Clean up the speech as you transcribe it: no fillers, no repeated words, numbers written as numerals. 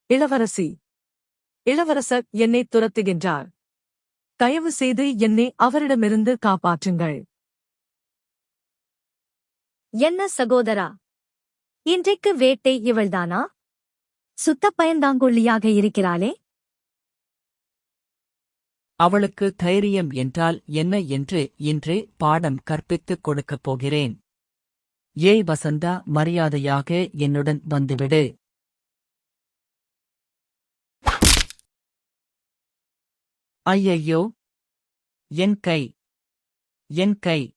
இளவரசி. இளவரசர் என்னை துரத்துகின்றார். தயவு செய்து என்னை அவரிடமிருந்து காப்பாற்றுங்கள். என்ன சகோதரா, இன்றைக்கு வேட்டை இவள்தானா? சுத்த பயந்தாங்கொள்ளியாக இருக்கிறாளே. அவளுக்கு தைரியம் என்றால் என்ன என்று இன்று பாடம் கற்பித்துக் கொடுக்கப் போகிறேன். ஏய் வசந்தா, மரியாதையாக என்னுடன் வந்துவிடு. ஐயையோ, என் கை, என் கை.